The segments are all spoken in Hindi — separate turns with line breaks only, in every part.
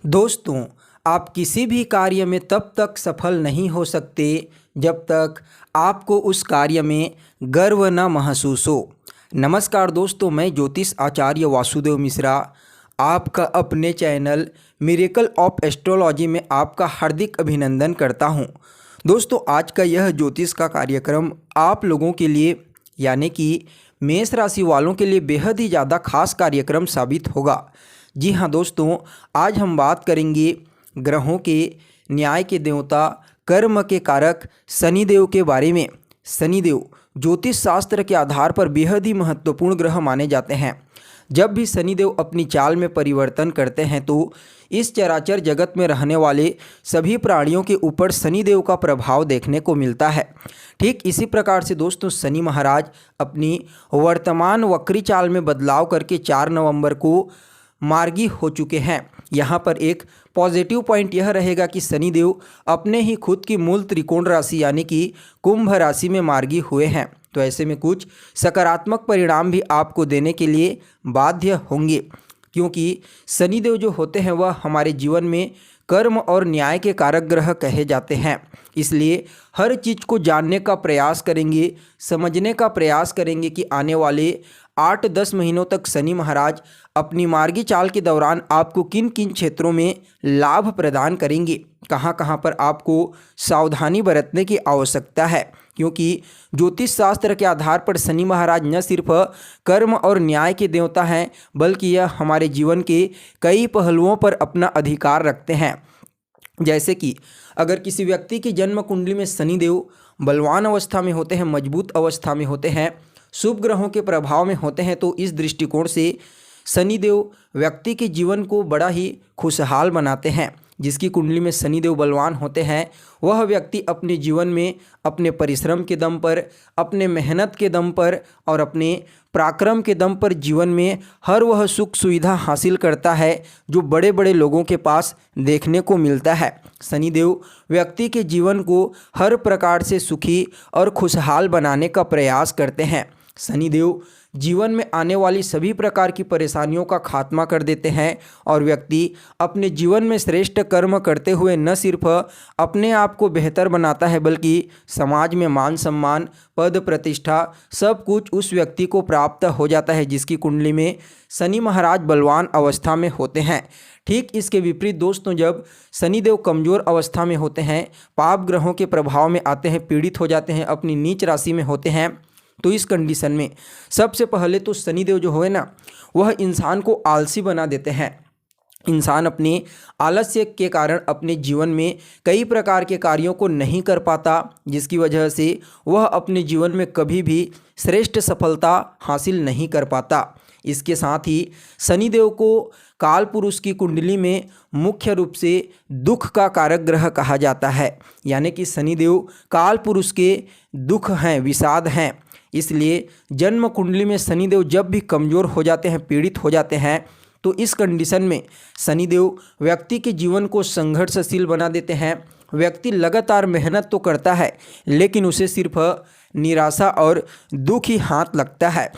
दोस्तों, आप किसी भी कार्य में तब तक सफल नहीं हो सकते जब तक आपको उस कार्य में गर्व न महसूस हो। नमस्कार दोस्तों, मैं ज्योतिष आचार्य वासुदेव मिश्रा आपका अपने चैनल मिरेकल ऑफ एस्ट्रोलॉजी में आपका हार्दिक अभिनंदन करता हूं। दोस्तों, आज का यह ज्योतिष का कार्यक्रम आप लोगों के लिए यानी कि मेष राशि वालों के लिए बेहद ही ज़्यादा खास कार्यक्रम साबित होगा। जी हाँ दोस्तों, आज हम बात करेंगे ग्रहों के न्याय के देवता, कर्म के कारक शनिदेव के बारे में। शनिदेव ज्योतिष शास्त्र के आधार पर बेहद ही महत्वपूर्ण ग्रह माने जाते हैं। जब भी शनिदेव अपनी चाल में परिवर्तन करते हैं तो इस चराचर जगत में रहने वाले सभी प्राणियों के ऊपर शनिदेव का प्रभाव देखने को मिलता है। ठीक इसी प्रकार से दोस्तों, शनि महाराज अपनी वर्तमान वक्री चाल में बदलाव करके 4 नवंबर को मार्गी हो चुके हैं। यहाँ पर एक पॉजिटिव पॉइंट यह रहेगा कि शनिदेव अपने ही खुद की मूल त्रिकोण राशि यानी कि कुंभ राशि में मार्गी हुए हैं, तो ऐसे में कुछ सकारात्मक परिणाम भी आपको देने के लिए बाध्य होंगे, क्योंकि शनिदेव जो होते हैं वह हमारे जीवन में कर्म और न्याय के कारक ग्रह कहे जाते हैं। इसलिए हर चीज़ को जानने का प्रयास करेंगे, समझने का प्रयास करेंगे कि आने वाले 8-10 महीनों तक शनि महाराज अपनी मार्गी चाल के दौरान आपको किन किन क्षेत्रों में लाभ प्रदान करेंगे, कहाँ कहाँ पर आपको सावधानी बरतने की आवश्यकता है, क्योंकि ज्योतिष शास्त्र के आधार पर शनि महाराज न सिर्फ कर्म और न्याय के देवता हैं, बल्कि यह हमारे जीवन के कई पहलुओं पर अपना अधिकार रखते हैं। जैसे कि अगर किसी व्यक्ति की जन्म कुंडली में शनिदेव बलवान अवस्था में होते हैं, मजबूत अवस्था में होते हैं, शुभ ग्रहों के प्रभाव में होते हैं, तो इस दृष्टिकोण से शनिदेव व्यक्ति के जीवन को बड़ा ही खुशहाल बनाते हैं। जिसकी कुंडली में शनिदेव बलवान होते हैं वह व्यक्ति अपने जीवन में अपने परिश्रम के दम पर, अपने मेहनत के दम पर और अपने पराक्रम के दम पर जीवन में हर वह सुख सुविधा हासिल करता है जो बड़े बड़े लोगों के पास देखने को मिलता है। शनिदेव व्यक्ति के जीवन को हर प्रकार से सुखी और खुशहाल बनाने का प्रयास करते हैं। शनिदेव जीवन में आने वाली सभी प्रकार की परेशानियों का खात्मा कर देते हैं और व्यक्ति अपने जीवन में श्रेष्ठ कर्म करते हुए न सिर्फ अपने आप को बेहतर बनाता है, बल्कि समाज में मान सम्मान, पद प्रतिष्ठा सब कुछ उस व्यक्ति को प्राप्त हो जाता है जिसकी कुंडली में शनि महाराज बलवान अवस्था में होते हैं। ठीक इसके विपरीत दोस्तों, जब शनिदेव कमज़ोर अवस्था में होते हैं, पाप ग्रहों के प्रभाव में आते हैं, पीड़ित हो जाते हैं, अपनी नीच राशि में होते हैं, तो इस कंडीशन में सबसे पहले तो शनिदेव जो है ना, वह इंसान को आलसी बना देते हैं। इंसान अपने आलस्य के कारण अपने जीवन में कई प्रकार के कार्यों को नहीं कर पाता, जिसकी वजह से वह अपने जीवन में कभी भी श्रेष्ठ सफलता हासिल नहीं कर पाता। इसके साथ ही शनिदेव को काल पुरुष की कुंडली में मुख्य रूप से दुख का कारक ग्रह कहा जाता है, यानी कि शनिदेव काल पुरुष के दुख हैं, विषाद हैं। इसलिए जन्म कुंडली में शनिदेव जब भी कमज़ोर हो जाते हैं, पीड़ित हो जाते हैं, तो इस कंडीशन में शनिदेव व्यक्ति के जीवन को संघर्षशील बना देते हैं। व्यक्ति लगातार मेहनत तो करता है, लेकिन उसे सिर्फ निराशा और दुख ही हाथ लगता है।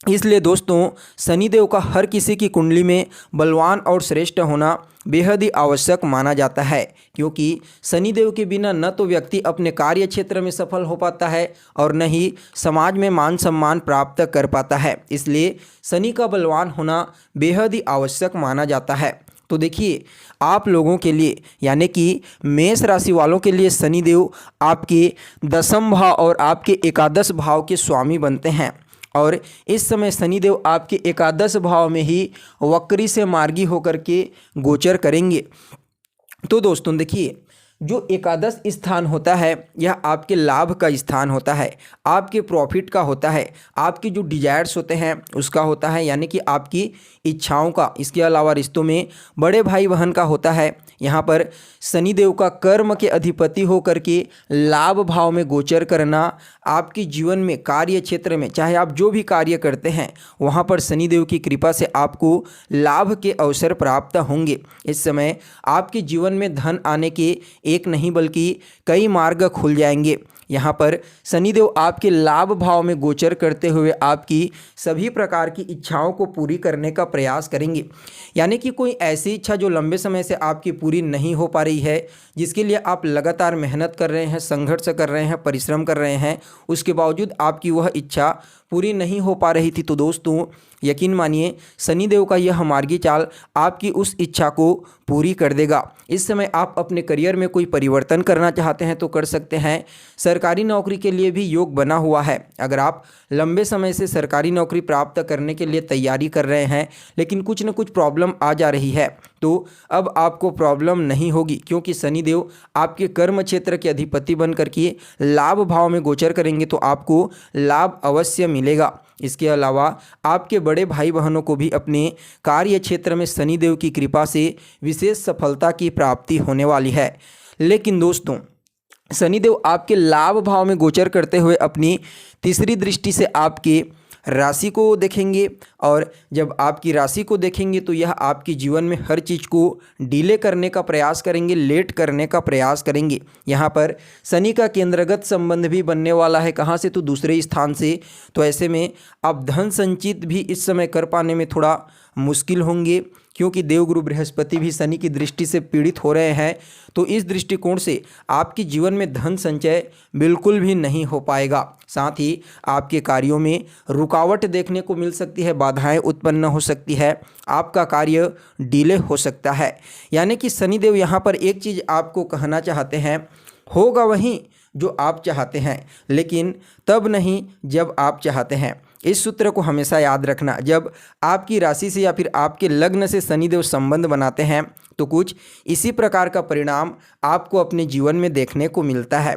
इसलिए दोस्तों, शनिदेव का हर किसी की कुंडली में बलवान और श्रेष्ठ होना बेहद ही आवश्यक माना जाता है, क्योंकि शनिदेव के बिना न तो व्यक्ति अपने कार्य क्षेत्र में सफल हो पाता है और न ही समाज में मान सम्मान प्राप्त कर पाता है। इसलिए शनि का बलवान होना बेहद ही आवश्यक माना जाता है। तो देखिए, आप लोगों के लिए यानी कि मेष राशि वालों के लिए शनिदेव आपके 10वें भाव और आपके एकादश भाव के स्वामी बनते हैं, और इस समय शनिदेव आपके एकादश भाव में ही वक्री से मार्गी होकर के गोचर करेंगे। तो दोस्तों देखिए, जो एकादश स्थान होता है यह आपके लाभ का स्थान होता है, आपके प्रॉफिट का होता है, आपकी जो डिजायर्स होते हैं उसका होता है, यानी कि आपकी इच्छाओं का। इसके अलावा रिश्तों में बड़े भाई बहन का होता है। यहाँ पर शनिदेव का कर्म के अधिपति होकर के लाभ भाव में गोचर करना आपके जीवन में कार्य क्षेत्र में चाहे आप जो भी कार्य करते हैं वहाँ पर शनिदेव की कृपा से आपको लाभ के अवसर प्राप्त होंगे। इस समय आपके जीवन में धन आने के एक नहीं बल्कि कई मार्ग खुल जाएंगे। यहाँ पर शनिदेव आपके लाभ भाव में गोचर करते हुए आपकी सभी प्रकार की इच्छाओं को पूरी करने का प्रयास करेंगे। यानी कि कोई ऐसी इच्छा जो लंबे समय से आपकी पूरी नहीं हो पा रही है, जिसके लिए आप लगातार मेहनत कर रहे हैं, संघर्ष कर रहे हैं, परिश्रम कर रहे हैं, उसके बावजूद आपकी वह इच्छा पूरी नहीं हो पा रही थी, तो दोस्तों यकीन मानिए शनिदेव का यह मार्गी चाल आपकी उस इच्छा को पूरी कर देगा। इस समय आप अपने करियर में कोई परिवर्तन करना चाहते हैं तो कर सकते हैं। सरकारी नौकरी के लिए भी योग बना हुआ है। अगर आप लंबे समय से सरकारी नौकरी प्राप्त करने के लिए तैयारी कर रहे हैं लेकिन कुछ न कुछ प्रॉब्लम आ जा रही है, तो अब आपको प्रॉब्लम नहीं होगी, क्योंकि शनिदेव आपके कर्म क्षेत्र के अधिपति बन करके लाभ भाव में गोचर करेंगे तो आपको लाभ अवश्य मिलेगा। इसके अलावा आपके बड़े भाई बहनों को भी अपने कार्य क्षेत्र में शनिदेव की कृपा से विशेष सफलता की प्राप्ति होने वाली है। लेकिन दोस्तों शनिदेव आपके लाभ भाव में गोचर करते हुए अपनी तीसरी दृष्टि से आपके राशि को देखेंगे, और जब आपकी राशि को देखेंगे तो यह आपके जीवन में हर चीज़ को डिले करने का प्रयास करेंगे, लेट करने का प्रयास करेंगे। यहाँ पर शनि का केंद्रगत संबंध भी बनने वाला है, कहाँ से, तो दूसरे स्थान से। तो ऐसे में आप धन संचित भी इस समय कर पाने में थोड़ा मुश्किल होंगे, क्योंकि देवगुरु बृहस्पति भी शनि की दृष्टि से पीड़ित हो रहे हैं। तो इस दृष्टिकोण से आपके जीवन में धन संचय बिल्कुल भी नहीं हो पाएगा। साथ ही आपके कार्यों में रुकावट देखने को मिल सकती है, बाधाएं उत्पन्न हो सकती है, आपका कार्य डिले हो सकता है। यानी कि शनिदेव यहाँ पर एक चीज़ आपको कहना चाहते हैं, होगा वहीं जो आप चाहते हैं, लेकिन तब नहीं जब आप चाहते हैं। इस सूत्र को हमेशा याद रखना। जब आपकी राशि से या फिर आपके लग्न से शनिदेव संबंध बनाते हैं तो कुछ इसी प्रकार का परिणाम आपको अपने जीवन में देखने को मिलता है।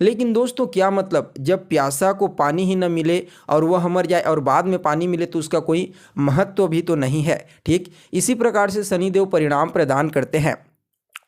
लेकिन दोस्तों क्या मतलब, जब प्यासा को पानी ही न मिले और वह मर जाए और बाद में पानी मिले तो उसका कोई महत्व भी तो नहीं है। ठीक इसी प्रकार से शनिदेव परिणाम प्रदान करते हैं।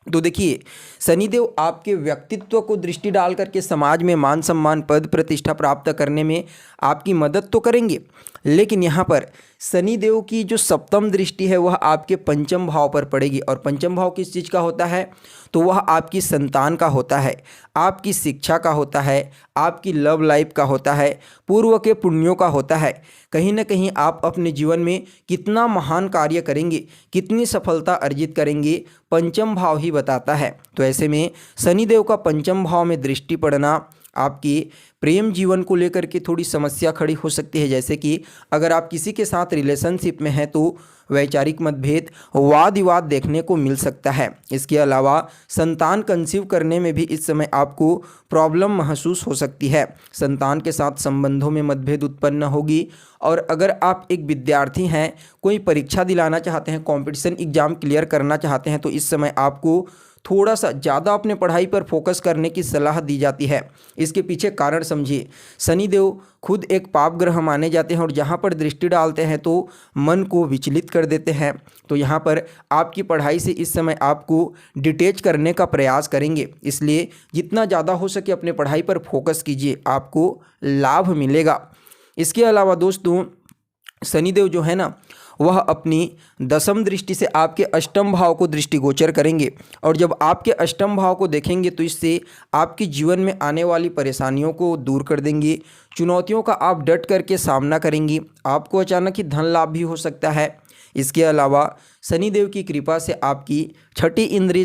तो देखिए शनिदेव आपके व्यक्तित्व को दृष्टि डाल करके समाज में मान सम्मान, पद प्रतिष्ठा प्राप्त करने में आपकी मदद तो करेंगे, लेकिन यहाँ पर शनिदेव की जो सप्तम दृष्टि है वह आपके पंचम भाव पर पड़ेगी। और पंचम भाव किस चीज़ का होता है, तो वह आपकी संतान का होता है, आपकी शिक्षा का होता है, आपकी लव लाइफ का होता है, पूर्व के पुण्यों का होता है। कहीं ना कहीं आप अपने जीवन में कितना महान कार्य करेंगे, कितनी सफलता अर्जित करेंगे, पंचम भाव ही बताता है। तो ऐसे में शनिदेव का पंचम भाव में दृष्टि पड़ना आपकी प्रेम जीवन को लेकर के थोड़ी समस्या खड़ी हो सकती है। जैसे कि अगर आप किसी के साथ रिलेशनशिप में हैं तो वैचारिक मतभेद, वाद विवाद देखने को मिल सकता है। इसके अलावा संतान कंसीव करने में भी इस समय आपको प्रॉब्लम महसूस हो सकती है। संतान के साथ संबंधों में मतभेद उत्पन्न होगी। और अगर आप एक विद्यार्थी हैं, कोई परीक्षा दिलाना चाहते हैं, कॉम्पिटिशन एग्जाम क्लियर करना चाहते हैं, तो इस समय आपको थोड़ा सा ज़्यादा अपने पढ़ाई पर फोकस करने की सलाह दी जाती है। इसके पीछे कारण समझिए। शनिदेव खुद एक पाप ग्रह माने जाते हैं और जहाँ पर दृष्टि डालते हैं तो मन को विचलित कर देते हैं। तो यहाँ पर आपकी पढ़ाई से इस समय आपको डिटेच करने का प्रयास करेंगे, इसलिए जितना ज़्यादा हो सके अपने पढ़ाई पर फोकस कीजिए, आपको लाभ मिलेगा। इसके अलावा दोस्तों शनिदेव जो है ना वह अपनी दसम दृष्टि से आपके अष्टम भाव को दृष्टिगोचर करेंगे, और जब आपके अष्टम भाव को देखेंगे तो इससे आपके जीवन में आने वाली परेशानियों को दूर कर देंगे। चुनौतियों का आप डट करके सामना करेंगी, आपको अचानक ही धन लाभ भी हो सकता है। इसके अलावा शनिदेव की कृपा से आपकी छठी इंद्रिय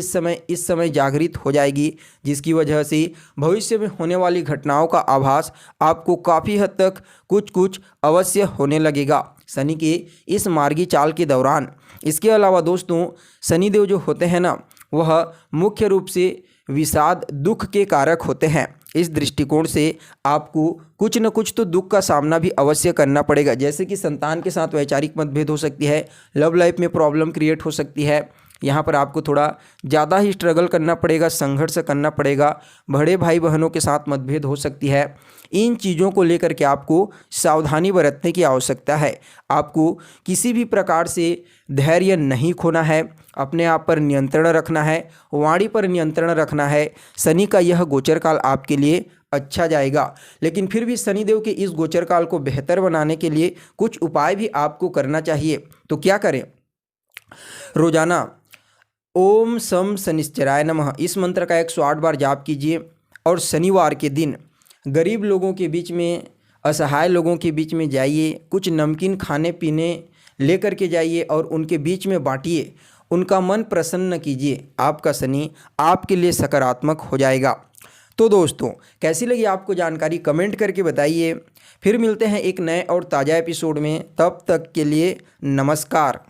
इस समय जागृत हो जाएगी, जिसकी वजह से भविष्य में होने वाली घटनाओं का आभास आपको काफ़ी हद तक कुछ अवश्य होने लगेगा शनि के इस मार्गी चाल के दौरान। इसके अलावा दोस्तों शनिदेव जो होते हैं ना वह मुख्य रूप से विषाद, दुख के कारक होते हैं। इस दृष्टिकोण से आपको कुछ न कुछ तो दुख का सामना भी अवश्य करना पड़ेगा। जैसे कि संतान के साथ वैचारिक मतभेद हो सकती है, लव लाइफ में प्रॉब्लम क्रिएट हो सकती है। यहाँ पर आपको थोड़ा ज़्यादा ही स्ट्रगल करना पड़ेगा, संघर्ष करना पड़ेगा, बड़े भाई बहनों के साथ मतभेद हो सकती है। इन चीज़ों को लेकर के आपको सावधानी बरतने की आवश्यकता है। आपको किसी भी प्रकार से धैर्य नहीं खोना है, अपने आप पर नियंत्रण रखना है, वाणी पर नियंत्रण रखना है। शनि का यह गोचर काल आपके लिए अच्छा जाएगा, लेकिन फिर भी शनिदेव के इस गोचर काल को बेहतर बनाने के लिए कुछ उपाय भी आपको करना चाहिए। तो क्या करें, रोजाना ओम सम शनिश्चराय नमः इस मंत्र का 108 बार जाप कीजिए, और शनिवार के दिन गरीब लोगों के बीच में, असहाय लोगों के बीच में जाइए, कुछ नमकीन खाने पीने लेकर के जाइए और उनके बीच में बांटिए, उनका मन प्रसन्न कीजिए। आपका शनि आपके लिए सकारात्मक हो जाएगा। तो दोस्तों, कैसी लगी आपको जानकारी कमेंट करके बताइए। फिर मिलते हैं एक नए और ताज़ा एपिसोड में, तब तक के लिए नमस्कार।